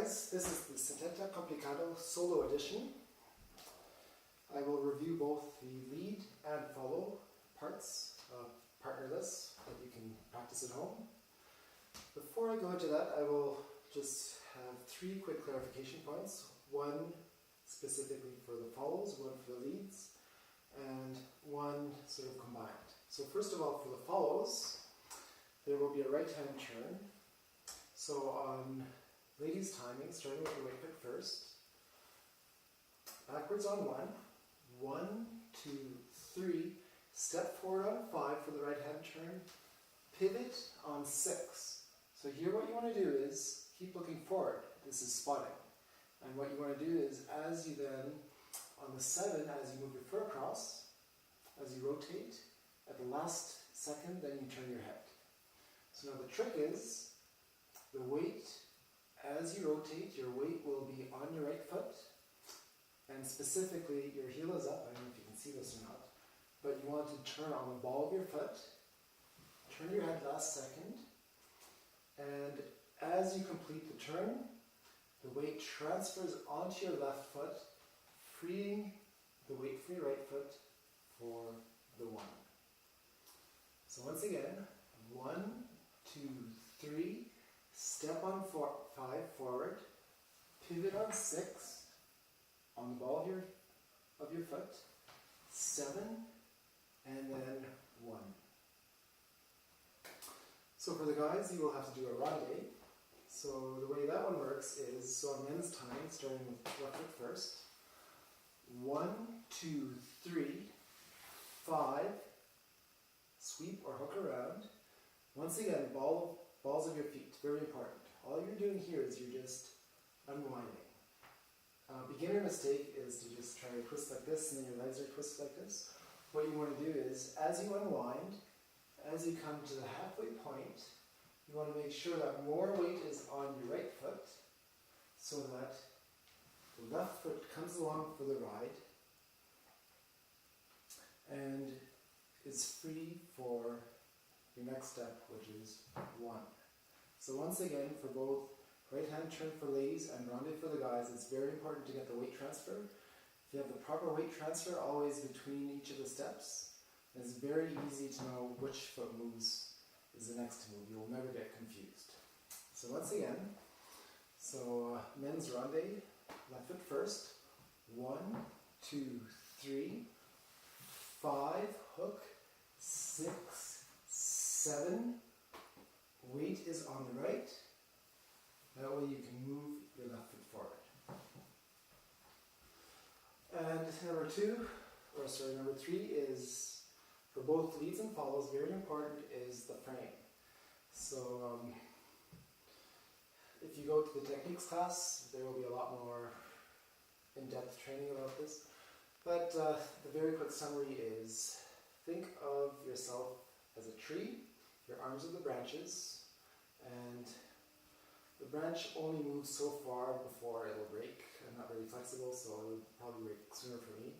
guys, this is the Setenta Complicado solo edition. I will review both the lead and follow parts, partnerless, that you can practice at home. Before I go into that, I will just have three quick clarification points. One specifically for the follows, one for the leads, and one sort of combined. So first of all, for the follows, there will be a right-hand turn. So on ladies' timing, starting with the right foot first, backwards on 1, 1, 2, 3, step forward on 5 for the right-hand turn, pivot on 6. So here what you want to do is keep looking forward. This is spotting. And what you want to do is, as you then, on the 7, as you move your foot across, as you rotate, at the last second, then you turn your head. So now the trick is, the weight, as you rotate, your weight will be on your right foot, and specifically your heel is up. I don't know if you can see this or not, but you want to turn on the ball of your foot, turn your head last second, and as you complete the turn, the weight transfers onto your left foot, freeing the weight from your right foot for the 1. So once again, 1, 2, 3, step on 5 forward, pivot on 6, on the ball of your foot, 7, and then 1. So for the guys, you will have to do a ronde. So the way that one works is, so on men's time, starting with left foot first, 1, 2, 3, 5, sweep or hook around. Once again, balls of your feet, very important. All you're doing here is you're just unwinding. Beginner mistake is to just try to twist like this and then your legs are twisted like this. What you want to do is, as you unwind, as you come to the halfway point, you want to make sure that more weight is on your right foot so that the left foot comes along for the ride and is free for your next step, which is 1. So once again, for both right-hand turn for ladies and ronde for the guys, it's very important to get the weight transfer. If you have the proper weight transfer always between each of the steps, it's very easy to know which foot moves is the next move. You will never get confused. So once again, men's ronde, left foot first, 1, 2, 3, 5, hook, 6, 7, weight is on the right. That way you can move your left foot forward. And number 3 is, for both leads and follows, very important is the frame. So if you go to the techniques class, there will be a lot more in-depth training about this. But the very quick summary is, think of yourself as a tree. Your arms are the branches, and the branch only moves so far before it will break. I'm not very flexible, so it will probably break sooner for me.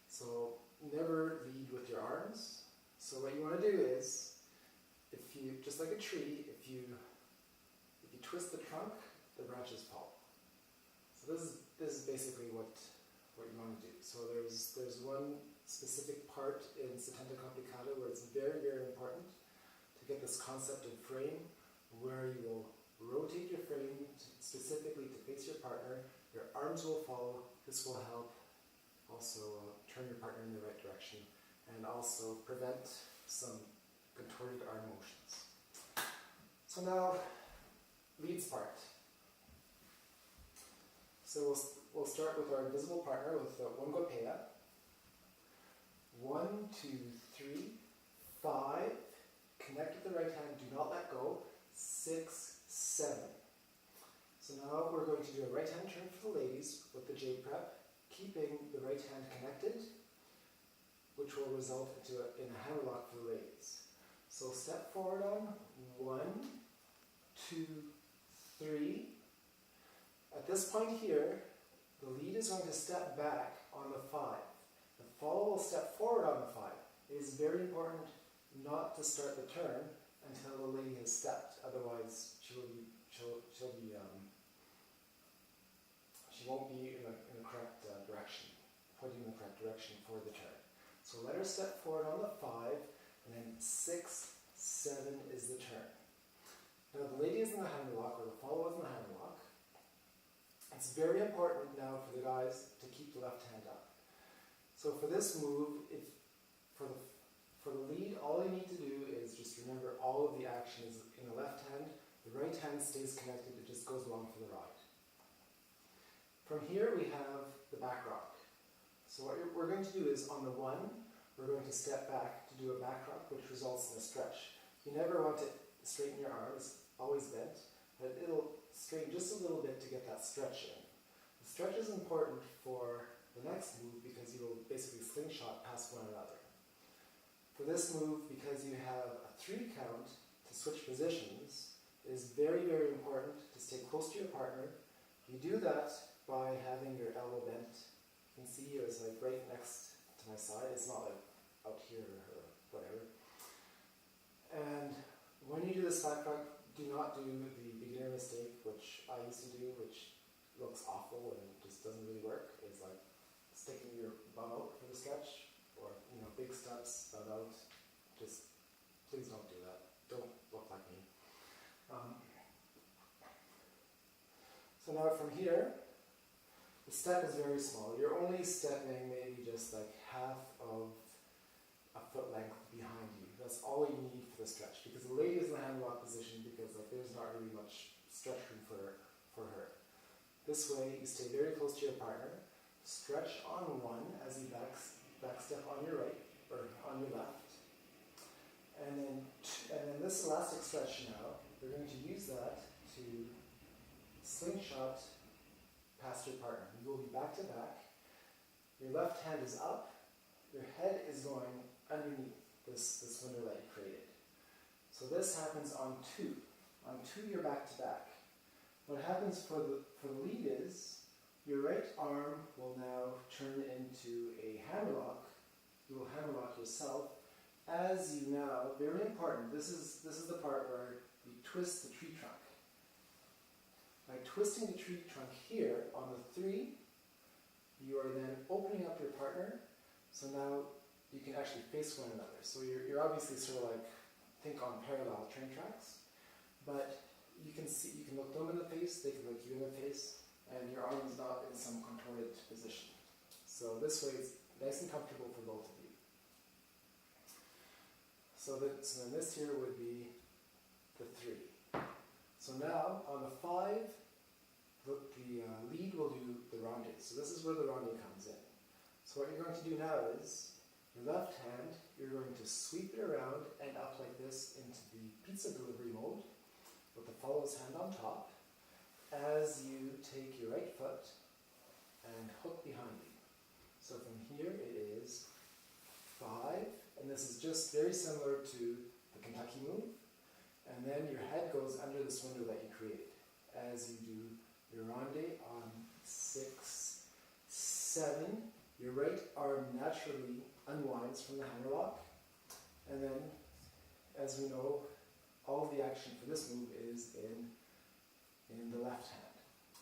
So never lead with your arms. So what you want to do is, if you, just like a tree, if you twist the trunk, the branches fall. So this is basically what you want to do. So there's one specific part in Setenta Complicado where it's very, very important to get this concept of frame, where you will rotate your frame specifically to face your partner. Your arms will follow. This will help also turn your partner in the right direction and also prevent some contorted arm motions. So now, leads part. So we'll start with our invisible partner with one gopea. 1, 2, 3, 5. Connect with the right hand, do not let go. 6, 7. So now we're going to do a right hand turn for the ladies with the J prep, keeping the right hand connected, which will result in a hammerlock for the ladies. So step forward on 1, 2, 3. At this point here, the lead is going to step back on the 5. The follow will step forward on the 5. It is very important not to start the turn until the lady has stepped. Otherwise, she'll be So let her step forward on the 5, and then 6, 7 is the turn. Now the lady is in the hammerlock, or the follow is in the hammerlock. It's very important now for the guys to keep the left hand up. So for this move, for the lead, all you need to do is just remember all of the action is in the left hand. The right hand stays connected, it just goes along for the ride. From here we have the back rock. So what we're going to do is on the 1, we're going to step back to do a back rock, which results in a stretch. You never want to straighten your arms, always bent, but it'll straighten just a little bit to get that stretch in. The stretch is important for the next move because you will basically slingshot past one another. For this move, because you have a 3 count to switch positions, it is very, very important to stay close to your partner. You do that by having your elbow bent. You can see it's like right next to my side. It's not like out here or whatever. And when you do this back rock, do not do the beginner mistake, which I used to do, which looks awful and just doesn't really work. It's like sticking your bum out for the stretch, or big steps, bum out. Just please don't do that. Don't look like me. So now from here, the step is very small. You're only stepping maybe just like half of a foot length behind you. That's all you need for the stretch, because the lady is in the hammerlock position because there's not really much stretch room for her. This way you stay very close to your partner, stretch on 1 as you back step on your right, or on your left. And then this elastic stretch now, we're going to use that to slingshot past your partner. You will be back to back. Your left hand is up. Your head is going underneath this window that you created. So this happens on 2. On 2, you're back to back. What happens for the lead is your right arm will now turn into a hammerlock. You will hammerlock yourself as you now, very important, this is the part where you twist the tree trunk. By twisting the tree trunk here on the 3, you are then opening up your partner, so now you can actually face one another. So you're obviously sort of like, think on parallel train tracks, but you can look them in the face, they can look you in the face, and your arm is not in some contorted position. So this way it's nice and comfortable for both of you. So then this here would be the 3. So now on the 5, the lead will do the ronde. So this is where the ronde comes in. So what you're going to do now is, your left hand, you're going to sweep it around and up like this into the pizza delivery mode, with the follows hand on top, as you take your right foot and hook behind you. So from here it is 5, and this is just very similar to the Kentucky move, and then your head goes under this window that you created as you do your ronde on 6, 7. Your right arm naturally unwinds from the hammerlock, and then, as we know, all of the action for this move is in the left hand.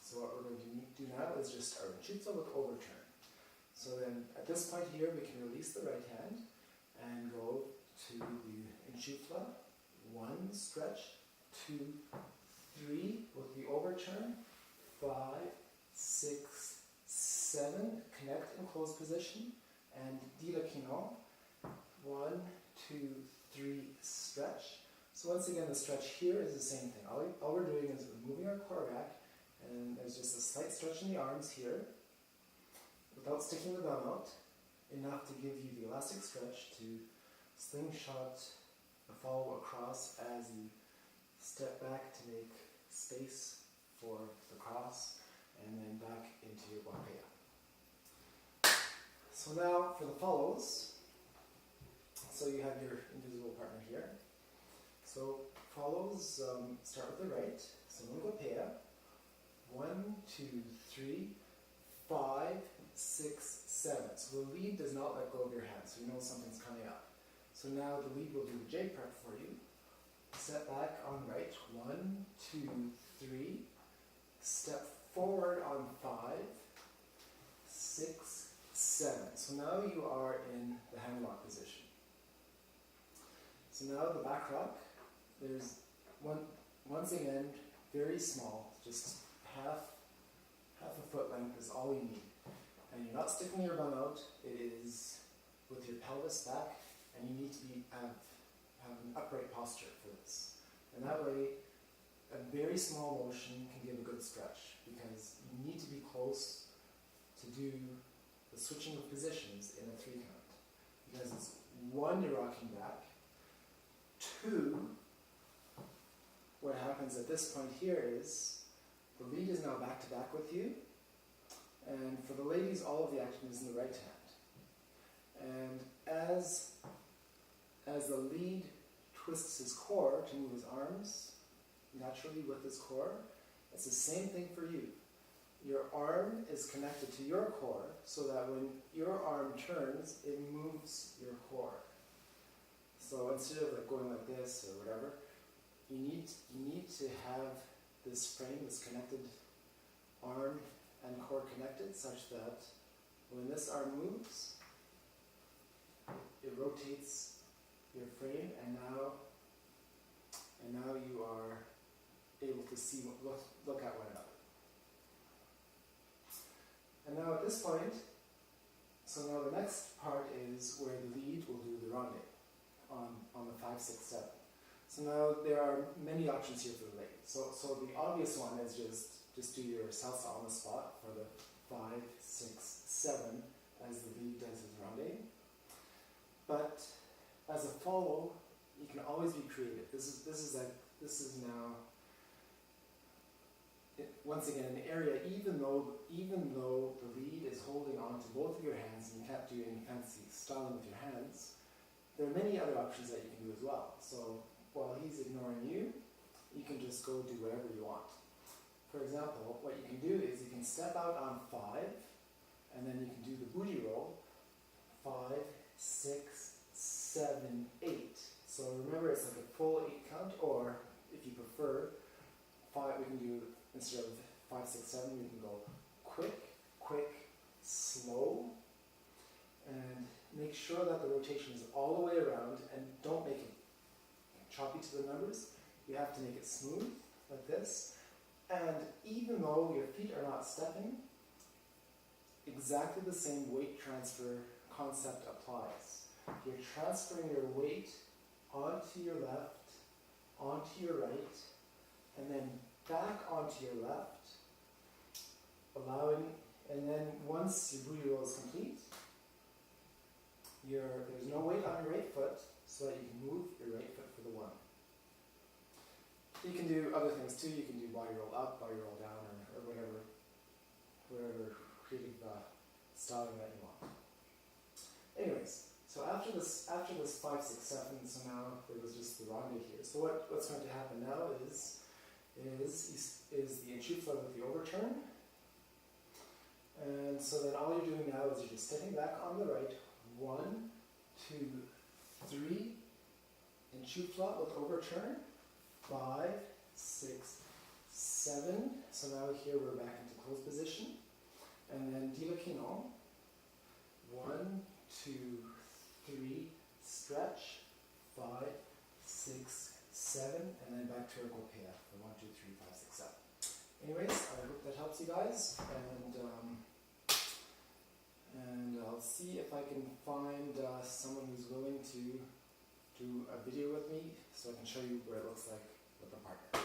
So what we're going to do now is just our Inchuzzo with overturn. So then, at this point here, we can release the right hand and go to the Inchuzzo, 1 stretch, 2, 3 with the overturn, 5, 6, 7, connect in closed position, and Dirakino, 1, 2, 3, stretch. So once again, the stretch here is the same thing. All we're doing is we're moving our core back, and there's just a slight stretch in the arms here, without sticking the thumb out, enough to give you the elastic stretch to slingshot the follow across as you step back to make space for the cross, and then back into your wakaya. So now for the follows, so you have your invisible partner here. So follows start with the right, so Mungopeya, 1, 2, 3, 5, 6, 7. So the lead does not let go of your hand, so you know something's coming up. So now the lead will do the J prep for you. Step back on right, 1, 2, 3. Step forward on 5, 6, 7. So now you are in the hammerlock position. So now the back lock, there's once again, very small, just half a foot length is all you need. And you're not sticking your bum out, it is with your pelvis back, and you need to have an upright posture for this. And that way, a very small motion can give a good stretch, because you need to be close to do the switching of positions in a 3 count. Because it's 1, you're rocking back, 2, what happens at this point here is the lead is now back to back with you, and for the ladies all of the action is in the right hand. And as the lead twists his core to move his arms naturally with his core, it's the same thing for you. Your arm is connected to your core so that when your arm turns, it moves your core. So instead of like going like this or whatever, you need to have this frame, this connected arm and core connected, such that when this arm moves, it rotates your frame, and now you are able to see, look at one another. And now at this point, so now the next part is where the lead will do the ronde on the 5, 6, 7. So now there are many options here for the lead. So the obvious one is just do your salsa on the spot for the 5, 6, 7 as the lead does his ronde. But as a follow, you can always be creative. This is now once again an area. Even though the lead is holding on to both of your hands and you can't do any fancy styling with your hands, there are many other options that you can do as well. So while he's ignoring you, you can just go do whatever you want. For example, what you can do is you can step out on 5, and then you can do the booty roll, 5, 6, 7, 8. So remember, it's like a full 8 count, or if you prefer, 5, we can do, instead of 5, 6, 7, we can go quick, slow, and make sure that the rotation is all the way around, and don't make it choppy to the numbers. You have to make it smooth, like this. And even though your feet are not stepping, exactly the same weight transfer concept applies. You're transferring your weight onto your left, onto your right, and then back onto your left, and then once your booty roll is complete, there's no weight on your right foot, so that you can move your right foot for the 1. You can do other things too. You can do body roll up, body roll down, or whatever creative styling that you want. Anyways, so after this 5, 6, 7, so now there was just the ronde here. So what's going to happen now is the enchufla with the overturn. And so then all you're doing now is you're just stepping back on the right, 1, 2, 3, enchufla with overturn, 5, 6, 7. So now here we're back into closed position. And then dilaquino, 1, 2, 3, stretch, 5, 6, 7, and then back to our golpea for 1, 2, 3, 5, 6, 7. Anyways, I hope that helps you guys, and I'll see if I can find someone who's willing to do a video with me so I can show you what it looks like with a partner.